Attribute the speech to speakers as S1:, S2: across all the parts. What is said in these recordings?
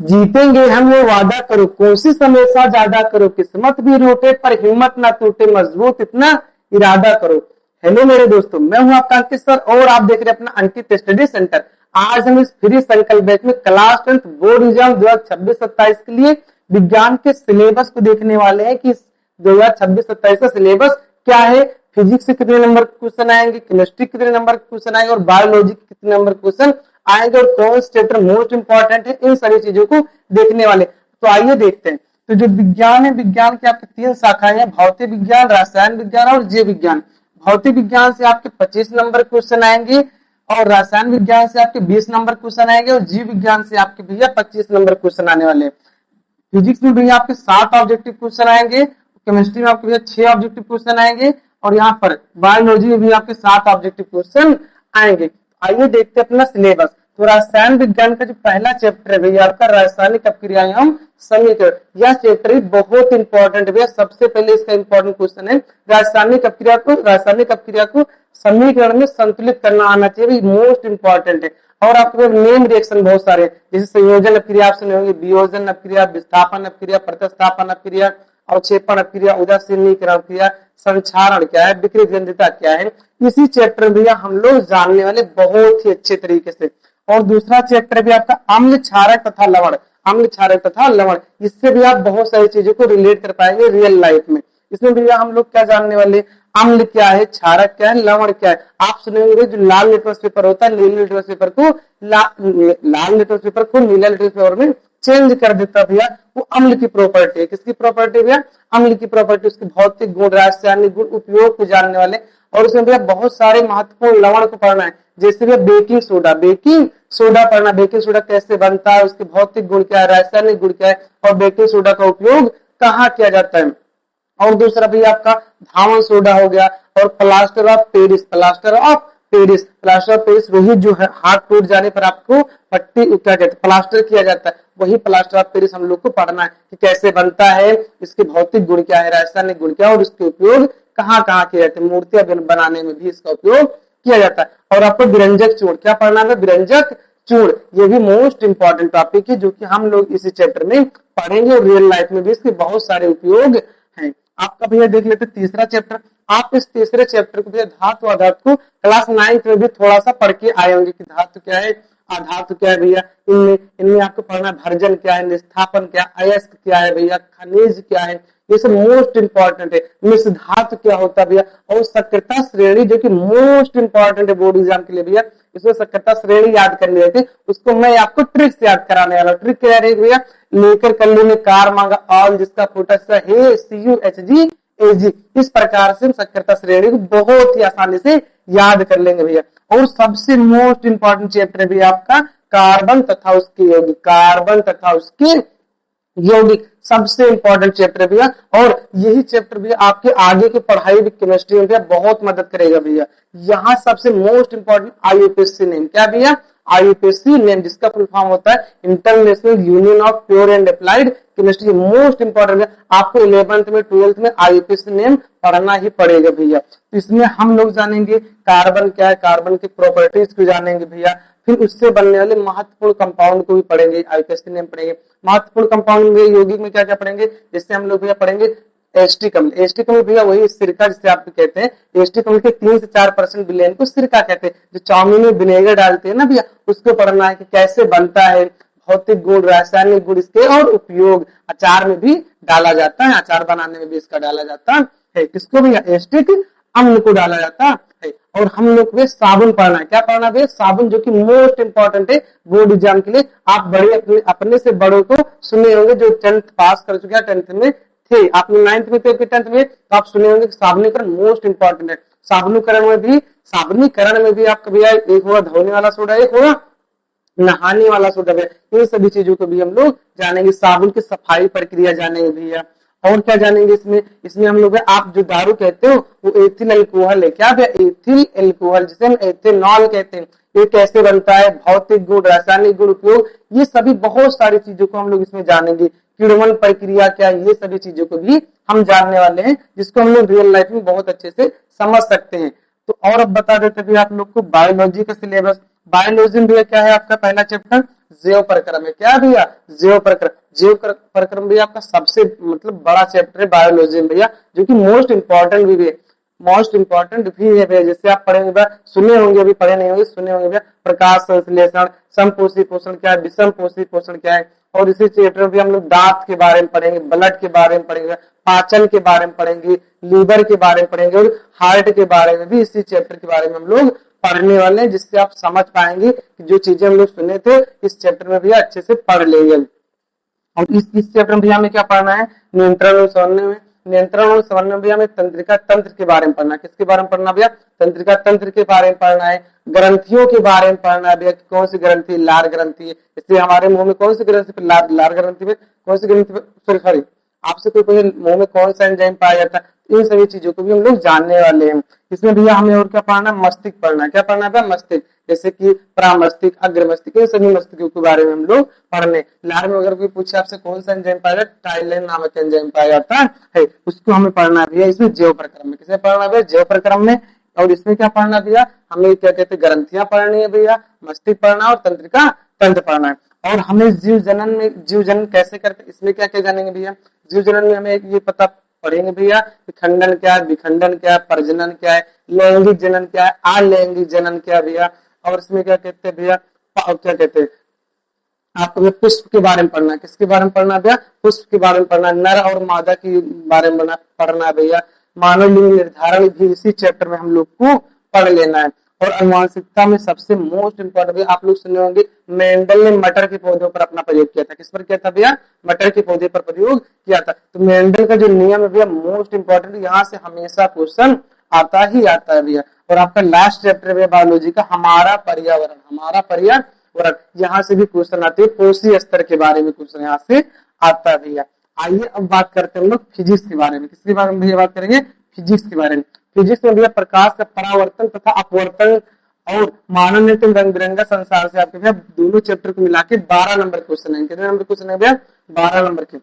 S1: जीतेंगे हम वो वादा करो, कोशिश हमेशा ज्यादा करो, किस्मत भी रूठे पर हिम्मत ना टूटे, मजबूत इतना इरादा करो। हेलो मेरे दोस्तों, मैं हूं आपका अंकित सर और आप देख रहे हैं अपना अंकित स्टडी सेंटर। आज हम इस फ्री संकल्प बैच में क्लास 10 बोर्ड एग्जाम 2026-27 के लिए विज्ञान के सिलेबस को देखने वाले हैं कि 2026-27 का सिलेबस क्या है। फिजिक्स से कितने नंबर क्वेश्चन आएंगे, केमिस्ट्री कितने नंबर क्वेश्चन आएंगे और बायोलॉजी के कितने नंबर क्वेश्चन आएंगे और कौन सा चैप्टर मोस्ट इंपॉर्टेंट है, इन सारी चीजों को देखने वाले। तो आइए देखते हैं। तो जो विज्ञान है, विज्ञान की आपकी 3 शाखाएं हैं, भौतिक विज्ञान, रसायन विज्ञान और जीव विज्ञान। भौतिक विज्ञान से आपके 25 नंबर क्वेश्चन आएंगे और रसायन विज्ञान से आपके 20 नंबर क्वेश्चन आएंगे और जीव विज्ञान से आपके भैया 25 नंबर क्वेश्चन आने वाले हैं। फिजिक्स में भैया आपके 7 ऑब्जेक्टिव क्वेश्चन आएंगे, केमिस्ट्री में आपके भैया 6 ऑब्जेक्टिव क्वेश्चन आएंगे और यहाँ पर बायोलॉजी में भी आपके 7 ऑब्जेक्टिव क्वेश्चन आएंगे। आइए देखते हैं अपना सिलेबस। तो रसायन विज्ञान का जो पहला चैप्टर है भैया आपका रासायनिक अपक्रिया एवं समीकरण, यह चैप्टर बहुत इंपॉर्टेंट है भैया। सबसे पहले इसका इंपॉर्टेंट क्वेश्चन है रासायनिक अपक्रिया को समीकरण में संतुलित करना आना चाहिए, मोस्ट इंपॉर्टेंट है। और आपके नेम रिएक्शन बहुत सारे हैं, जैसे संयोजन अपक्रिया आप सुने होंगे, वियोजन अपक्रिया, विस्थापन अपक्रिया, प्रतिस्थापन अपक्रिया, अवक्षेपण अपक्रिया, उदासीनीकरण अपक्रिया, संक्षारण क्या है, विकृत क्या है। इसी चैप्टर में भैया हम लोग जानने वाले बहुत ही अच्छे तरीके से। और दूसरा चैप्टर भी आपका अम्ल क्षारक तथा लवण, अम्ल क्षारक तथा लवण, इससे भी आप बहुत सारी चीजों को रिलेट कर पाएंगे रियल लाइफ में। इसमें भैया हम लोग क्या जानने वाले, अम्ल क्या है, क्षारक क्या है, लवण क्या है। आप सुनेंगे जो लाल लिटमस पेपर होता है, नीले लिटमस पेपर को लाल लिटमस पेपर को नीला लिटमस पेपर में चेंज कर देता भैया, वो अम्ल की प्रॉपर्टी है। किसकी प्रॉपर्टी भैया, अम्ल की प्रॉपर्टी, उसके भौतिक गुण, रासायनिक गुण, उपयोग को जानने वाले। और उसमें भैया बहुत सारे महत्वपूर्ण लवण को पढ़ना है, जैसे भैया बेकिंग सोडा पढ़ना, बेकिंग सोडा कैसे बनता है, उसके भौतिक गुण क्या है, रासायनिक गुण क्या है और बेकिंग सोडा का उपयोग कहाँ किया जाता है। और दूसरा भी आपका धावन सोडा हो गया और प्लास्टर ऑफ पेरिस वही जो है हाथ टूट जाने पर आपको पट्टी क्या कहते हैं प्लास्टर किया जाता है, वही प्लास्टर ऑफ पेरिस हम लोग को पढ़ना है कि कैसे बनता है, इसके भौतिक गुण क्या है, रासायनिक गुण क्या है और इसके उपयोग कहाँ कहाँ किए जाते हैं। मूर्तियां बनाने में भी इसका उपयोग किया जाता है। और आपको विरंजक चूर्ण क्या पढ़ना है, विरंजक चूर्ण, ये भी मोस्ट इंपॉर्टेंट टॉपिक है जो कि हम लोग इसी चैप्टर में पढ़ेंगे और रियल लाइफ में भी इसके बहुत सारे उपयोग हैं। आपका भैया देख लेते तीसरा चैप्टर। आप इस तीसरे चैप्टर को भैया धातु अधातु को क्लास 9th में भी थोड़ा सा पढ़ के आए होंगे कि धातु क्या है, अधातु क्या है भैया। इनमें आपको पढ़ना भर्जन क्या है, निस्थापन क्या, अयस्क क्या है भैया, खनिज क्या है, ये सब मोस्ट इंपॉर्टेंट है। मिश्र धातु क्या होता है भैया और सक्रियता श्रेणी जो कि मोस्ट इंपॉर्टेंट है बोर्ड एग्जाम के लिए भैया। इसमें सक्रियता श्रेणी याद करनी रहती है, उसको मैं आपको ट्रिक से याद कराने वाला। ट्रिक क्या है भैया, लेकर कल्लू में कार मांगा ऑल जिसका फोटस है CUHGAG, इस प्रकार से सक्रियता श्रेणी को बहुत ही आसानी से याद कर लेंगे भैया। और सबसे मोस्ट इंपॉर्टेंट चैप्टर भी आपका कार्बन तथा उसके यौगिक, कार्बन तथा उसके यौगिक सबसे इंपॉर्टेंट चैप्टर भैया। और यही चैप्टर भैया आपके आगे की पढ़ाई भी केमिस्ट्री में भैया बहुत मदद करेगा भैया। यहाँ सबसे मोस्ट इंपॉर्टेंट IUPAC नेम क्या भैया, IUPAC नेम जिसका फुल फॉर्म होता है international union of pure and applied chemistry, most important है। आपको 11th में 12th में IUPAC नेम पढ़ना ही पड़ेगा भैया। इसमें हम लोग जानेंगे कार्बन क्या है, कार्बन की प्रॉपर्टीज को जानेंगे भैया, फिर उससे बनने वाले महत्वपूर्ण कंपाउंड को भी पढ़ेंगे, IUPAC नेम पढ़ेंगे। महत्वपूर्ण कंपाउंड में यौगिक में क्या क्या पढ़ेंगे, जिससे हम लोग भैया पढ़ेंगे एस्टिक अम्ल भैया वही सिरका जिसे आप कहते हैं। एस्टिक अम्ल के 3 से 4% विलेन को सिरका कहते हैं। जो चाउमीन में विनेगर डालते हैं ना भैया, उसको पढ़ना है कि कैसे बनता है, भौतिक गुण, रासायनिक गुण इसके और उपयोग। अचार में भी डाला जाता है, अचार बनाने में भी इसका डाला जाता है। किसको भैया, एस्टिक अम्ल को डाला जाता है। और हम लोग को साबुन पढ़ना है, क्या पढ़ना है साबुन, जो कि मोस्ट इंपॉर्टेंट है बोर्ड एग्जाम के लिए। आप बड़े अपने से बड़ों को सुने होंगे जो 10th पास कर चुके हैं, 10th में थे, आपने 9th में थे, 10th में, तो आप सुने होंगे साबुनीकरण मोस्ट इंपॉर्टेंट है। साबुनीकरण में भी आपका भैया एक होगा धोने वाला सोडा, एक होगा नहाने वाला सोडा भैया। इन सभी चीजों को भी हम लोग जानेंगे। साबुन की सफाई प्रक्रिया जानेंगे भैया। और क्या जानेंगे इसमें हम लोग आप जो दारू कहते हो वो एथिल अल्कोहल है, क्या भैया, एथिल अल्कोहल जिसे हम एथेनॉल कहते हैं। ये कैसे बनता है, भौतिक गुण, रासायनिक गुण, उपयोग, ये सभी बहुत सारी चीजों को हम लोग इसमें जानेंगे। किण्वन प्रक्रिया क्या है, ये सभी चीजों को भी हम जानने वाले हैं, जिसको हम लोग रियल लाइफ में बहुत अच्छे से समझ सकते हैं। तो और अब बता देते भी आप लोग को बायोलॉजी का सिलेबस। बायोलॉजी में क्या है आपका पहला चैप्टर जैव प्रक्रम है। क्या भैया? जैव प्रक्रम। जैव प्रक्रम भैया आपका सबसे मतलब बड़ा चैप्टर है बायोलॉजी में भैया, जो कि मोस्ट इंपॉर्टेंट भी है, मोस्ट इंपॉर्टेंट भी है भैया। जैसे आप पढ़ेंगे भैया, सुने होंगे, अभी पढ़े नहीं होंगे, सुने होंगे भैया, प्रकाश संश्लेषण, समपोषी पोषण क्या है, विषम पोषी पोषण क्या है। और इसी चैप्टर में हम लोग दांत के बारे में पढ़ेंगे, ब्लड के बारे में पढ़ेंगे, पाचन के बारे में पढ़ेंगे, लीवर के बारे में पढ़ेंगे और हार्ट के बारे में भी इसी चैप्टर के बारे में हम लोग पढ़ने वाले हैं, जिससे आप समझ पाएंगे कि जो चीजें हम लोग सुने थे इस चैप्टर में भी अच्छे से पढ़ लेंगे। और इस चैप्टर में भी हमें क्या पढ़ना है? नियंत्रण और समन्वय में। नियंत्रण और समन्वय भी हमें तंत्रिका तंत्र के बारे में पढ़ना है। किसके बारे में पढ़ना भैया? तंत्रिका तंत्र के बारे में पढ़ना है। ग्रंथियों के बारे में पढ़ना है भैया, कौन सी ग्रंथि? लार ग्रंथि है। इसलिए हमारे मुंह में कौन सी ग्रंथि पे? लार ग्रंथि में। कौन सी ग्रंथि पे? सॉरी, आपसे कोई पूछे मुंह में कौन सा एंजाइम पाया जाता है, इन सभी चीजों को भी हम लोग जानने वाले हैं। इसमें भैया हमें और क्या पढ़ना है? मस्तिष्क पढ़ना है। क्या पढ़ना है? मस्तिष्क, जैसे कि प्रामस्तिष्क, अग्रमस्तिष्क, इन सभी मस्तिष्कों के बारे में हम लोग पढ़ने। लार में अगर कोई पूछे आपसे कौन सा एंजाइम पाया जाता है, टाइलिन नामक एंजाइम पाया जाता है, उसको हमें पढ़ना है भैया। इसमें जैव प्रक्रम में। किसे पढ़ना है भैया? जैव प्रक्रम में। और इसमें क्या पढ़ना भैया? हमें क्या कहते हैं? ग्रंथियां पढ़नी है भैया, मस्तिष्क पढ़ना और तंत्रिका तंत्र पढ़ना है। और हमें जीव जनन में, जीव जनन कैसे करते, इसमें क्या क्या जानेंगे भैया? जीव जनन में हमें ये पता पढ़ेंगे भैया कि खंडन क्या है, विखंडन क्या है, प्रजनन क्या है, लैंगिक जनन क्या है, अलैंगिक जनन क्या है भैया। और इसमें क्या कहते हैं भैया? क्या कहते हैं आपको? पुष्प के बारे में पढ़ना है। किसके बारे में पढ़ना है भैया? पुष्प के बारे में पढ़ना है। नर और मादा के बारे में पढ़ना है भैया। मानव लिंग निर्धारण भी इसी चैप्टर में हम लोग को पढ़ लेना है। और अनुवांशिकता में सबसे मोस्ट इंपॉर्टेंट, आप लोग सुने होंगे, मेंडल ने मटर के पौधों पर अपना प्रयोग किया था। किस पर किया था भैया? मटर के पौधे पर प्रयोग किया था। तो मेंडल का जो नियम है भैया मोस्ट इंपॉर्टेंट, यहाँ से हमेशा क्वेश्चन आता ही आता है भैया। और आपका लास्ट चैप्टर है बायोलॉजी का, हमारा पर्यावरण। हमारा पर्यावरण, यहाँ से भी क्वेश्चन आते हैं, कोशी स्तर के बारे में क्वेश्चन यहाँ से आता है भैया। आइए अब बात करते हैं हम लोग फिजिक्स के बारे में। किसके बारे में भैया बात करेंगे? फिजिक्स के बारे में। फिजिक्स में भैया प्रकाश का परावर्तन तथा अपवर्तन और मानव नेत्र रंग बिरंगा संसार से आपके भैया दोनों चैप्टर को मिला के 12 नंबर क्वेश्चन है। कितने नंबर क्वेश्चन है भैया? 12 नंबर के।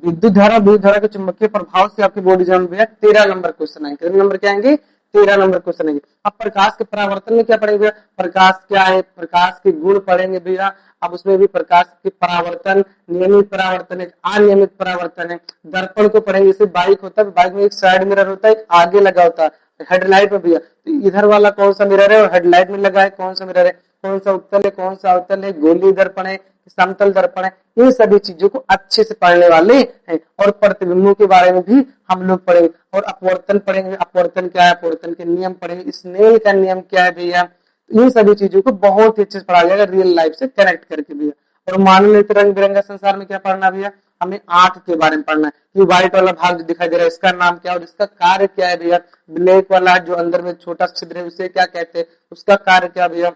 S1: विद्युत धारा के चुंबकीय प्रभाव से आपकी बॉडी जम भैया 13 नंबर क्वेश्चन है। कितने नंबर के आएंगे? 13 नंबर क्वेश्चन है। अब प्रकाश के परावर्तन में क्या पढ़ेंगे भैया? प्रकाश क्या है, प्रकाश के गुण पढ़ेंगे भैया। अब उसमें भी प्रकाश के परावर्तन, नियमित परावर्तन है, अनियमित परावर्तन है। दर्पण को पढ़ेंगे। जैसे बाइक होता है, बाइक में एक साइड मिरर होता है, एक आगे लगा होता है, हेडलाइट में भैया। तो इधर वाला कौन सा मिरर है और हेडलाइट में लगा है कौन सा मिरर है, कौन सा उत्तल है, कौन सा अवतल है, गोली दर्पण है, समतल दर्पण है, इन सभी चीजों को अच्छे से पढ़ने वाले हैं। और प्रतिबिंबों के बारे में भी हम लोग पढ़ेंगे। और अपवर्तन पढ़ेंगे। अपवर्तन क्या है, अपवर्तन के नियम पढ़ेंगे। स्नेल का नियम क्या है भैया, इन सभी चीजों को बहुत ही अच्छे से पढ़ा जाएगा, रियल लाइफ से कनेक्ट करके भैया। और मानव नेत्र रंग बिरंगा संसार में क्या पढ़ना भैया? हमें आंख के बारे में पढ़ना है। ये व्हाइट वाला भाग जो दिखाई दे रहा है, इसका नाम क्या है और इसका कार्य क्या है भैया? ब्लैक वाला जो अंदर में छोटा छिद्र है, उसे क्या कहते हैं, उसका कार्य क्या भैया?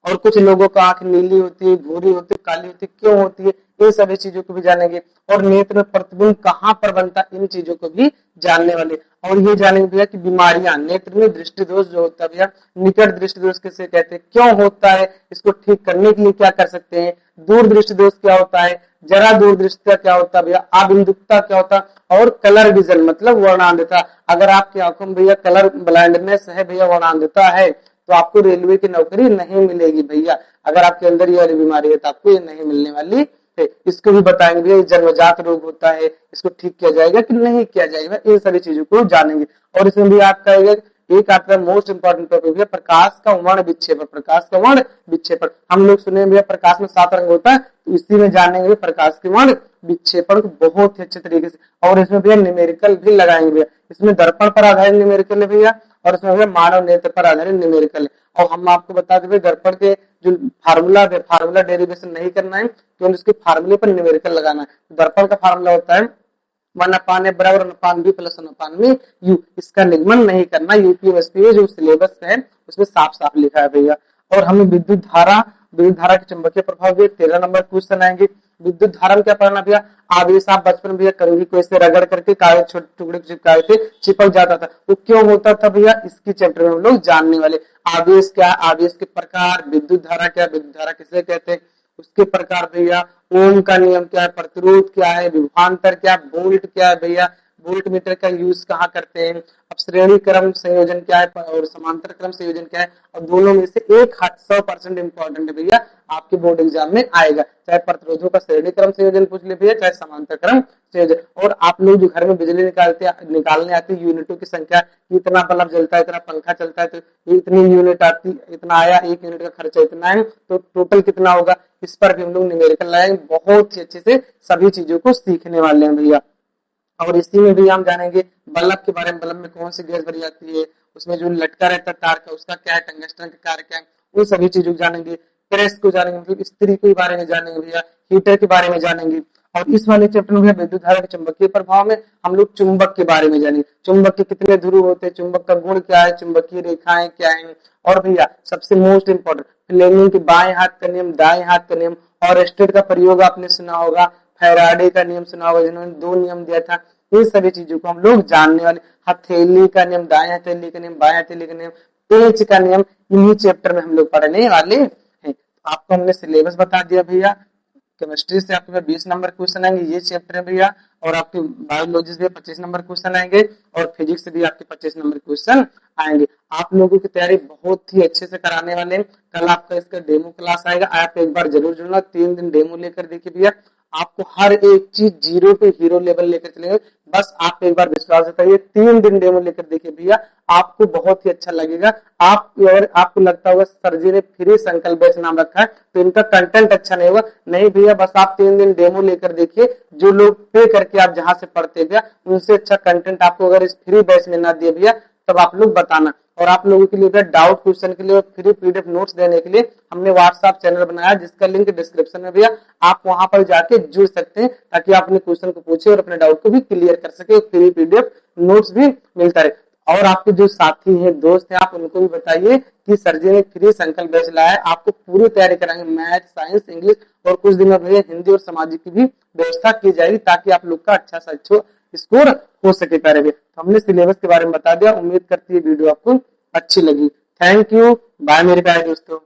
S1: और कुछ लोगों का आंख नीली होती है, भूरी होती है, काली होती है, क्यों होती है, ये सभी चीजों को भी जानेंगे। और नेत्र में प्रतिबिंब कहाँ पर बनता है, इन चीजों को भी जानने वाले। और ये जानेंगे भैया कि बीमारियां, नेत्र में दृष्टि दोष जो होता है भैया, निकट दृष्टि दोष किसे कहते हैं, क्यों होता है, इसको ठीक करने के लिए क्या कर सकते हैं, दूर दृष्टि दोष क्या होता है, जरा दूर दृष्टि क्या होता है भैया, अबिंदुकता क्या होता है, और कलर विजन मतलब वर्णांधता। अगर आपकी आंखों में भैया कलर ब्लाइंडनेस है भैया, वर्णांधता है, तो आपको रेलवे की नौकरी नहीं मिलेगी भैया। अगर आपके अंदर ये वाली बीमारी है तो आपको ये नहीं मिलने वाली है। इसको भी बताएंगे भैया, जन्मजात रोग होता है, इसको ठीक किया जाएगा कि नहीं किया जाएगा, इन सभी चीजों को जानेंगे। और इसमें भी आपका एक आता है मोस्ट इंपॉर्टेंट टॉपिक भैया, प्रकाश का वर्ण विक्षेपण। प्रकाश का वर्ण विक्षेपण हम लोग सुने भैया, प्रकाश में 7 रंग होता है, तो इसी में जानेंगे प्रकाश के वर्ण विक्षेपण को बहुत ही अच्छे तरीके से। और इसमें भैया न्यूमेरिकल भी लगाएंगे भैया। इसमें दर्पण पर आधारित न्यूमेरिकल है भैया, और इसमें भैया मानव नेत्र पर आधारित न्यूमेरिकल है। और हम आपको बता दें दर्पण के जो फार्मूला डेरिवेशन नहीं करना है, तो उसके फार्मूले पर न्यूमेरिकल लगाना है। दर्पण का फार्मूला होता है 1/a बराबर 1/b प्लस 1/u। इसका निगमन नहीं करना, यूपीएसपी जो सिलेबस है उसमें साफ साफ लिखा है भैया। और हमें विद्युत धारा के चुंबकीय प्रभाव भी 13 नंबर क्वेश्चन आएंगे। विद्युत धारा में क्या पढ़ना भैया? आवेश, आप बचपन भैया कंघी को ऐसे रगड़ करके कागज छोटे टुकड़े चिपकाए थे, चिपक जाता था, वो क्यों होता था भैया? इसकी चैप्टर में हम लोग जानने वाले। आवेश क्या, आवेश के प्रकार, विद्युत धारा क्या, विद्युत धारा किसे कहते हैं, उसके प्रकार भैया, ओम का नियम क्या है, प्रतिरोध क्या है, विभवांतर क्या, वोल्ट क्या है भैया, वोल्ट मीटर का यूज कहाँ करते हैं, अब श्रेणी क्रम संयोजन क्या है और समांतर क्रम संयोजन क्या है, और दोनों में से एक 100% इंपॉर्टेंट है भैया, आपके बोर्ड एग्जाम में आएगा। चाहे प्रतिरोधों का श्रेणी क्रम संयोजन पूछ ले भैया, चाहे समांतर क्रम संयोजन। और आप लोग जो घर में बिजली निकालने आती है, यूनिटों की संख्या, इतना बल्ब जलता है, इतना पंखा चलता है, तो इतनी यूनिट आती, इतना आया, एक यूनिट का खर्चा इतना है, तो टोटल कितना होगा, इस पर भी हम लोग न्यूमेरिकल लाएंगे। बहुत ही अच्छे से सभी चीजों को सीखने वाले हैं भैया। और इसी में भी हम जानेंगे बल्ब के बारे में, बल्ब में कौन सी गैस भरी जाती है, उसमें जो लटका रहता है तार का उसका क्या है, टंगस्टन का कार्य क्या है, उन सभी चीजों को जानेंगे। प्रेस को जानेंगे, मतलब स्त्री के बारे में जानेंगे भैया, हीटर के बारे में जानेंगे। और इस वाले चैप्टर में विद्युत धारा के चुंबकीय प्रभाव में हम लोग चुंबक के बारे में जानेंगे, चुंबक के कितने ध्रुव होते हैं, चुंबक का गुण क्या है, चुंबकीय रेखाएं क्या है। और भैया सबसे मोस्ट इंपॉर्टेंट, फ्लेमिंग के बाएं हाथ का नियम, दाएं हाथ का नियम, और स्टेट का प्रयोग आपने सुना होगा, फैराडे का नियम सुना होगा, जिन्होंने 2 नियम दिया था। इन सभी चीजों को हम लोग जानने वाले, हथेली का नियम, दाएं हथेली का नियम, बाएं हथेली का नियम, पेच का नियम, इन्हीं चैप्टर में हम लोग पढ़ने वाले हैं। आपको हमने सिलेबस बता दिया भैया। केमिस्ट्री से आपके 20 नंबर क्वेश्चन आएंगे, ये चैप्टर है भैया। और आपके बायोलॉजी से 25 नंबर क्वेश्चन आएंगे, और फिजिक्स से भी आपके 25 नंबर क्वेश्चन आएंगे। आप लोगों की तैयारी बहुत ही अच्छे से कराने वाले हैं। कल आपका इसका डेमो क्लास आएगा, आप एक बार जरूर जुड़ना। 3 दिन डेमो लेकर देखिए भैया, आपको हर एक चीज जीरो टू हीरो लेवल लेकर चलेंगे। बस आप एक बार विश्वास बताइए, 3 दिन डेमो लेकर देखिए भैया, आपको बहुत ही अच्छा लगेगा। आप अगर आपको लगता होगा सर जी ने फ्री संकल्प बैच नाम रखा है तो इनका कंटेंट अच्छा नहीं होगा, नहीं भैया, बस आप 3 दिन डेमो लेकर देखिए। जो लोग पे करके आप जहां से पढ़ते भैया, उनसे अच्छा कंटेंट आपको अगर इस फ्री बैच में ना दिए भैया, तब आप लोग बताना। और आप लोगों के लिए डाउट क्वेश्चन के लिए फ्री पीडीएफ नोट्स देने के लिए हमने व्हाट्सएप चैनल बनाया, जिसका लिंक डिस्क्रिप्शन में भैया, आप वहां पर जाके जुड़ सकते हैं, ताकि आप अपने क्वेश्चन को पूछे और अपने डाउट को भी क्लियर कर सके। फ्री पीडीएफ नोट्स भी मिलता रहे। और आपके जो साथी हैं, दोस्त हैं, आप उनको भी बताइए कि सर जी ने फ्री संकल्प बैच लाया है, आपको पूरी तैयारी कराएंगे, मैथ, साइंस, इंग्लिश, और कुछ दिन में भैया हिंदी और सामाजिक की भी व्यवस्था की जाएगी, ताकि आप लोग का अच्छा सा अच्छा स्कोर हो सके प्यारे भैया। तो हमने सिलेबस के बारे में बता दिया, उम्मीद करती है वीडियो आपको अच्छी लगी। थैंक यू, बाय मेरे प्यारे दोस्तों।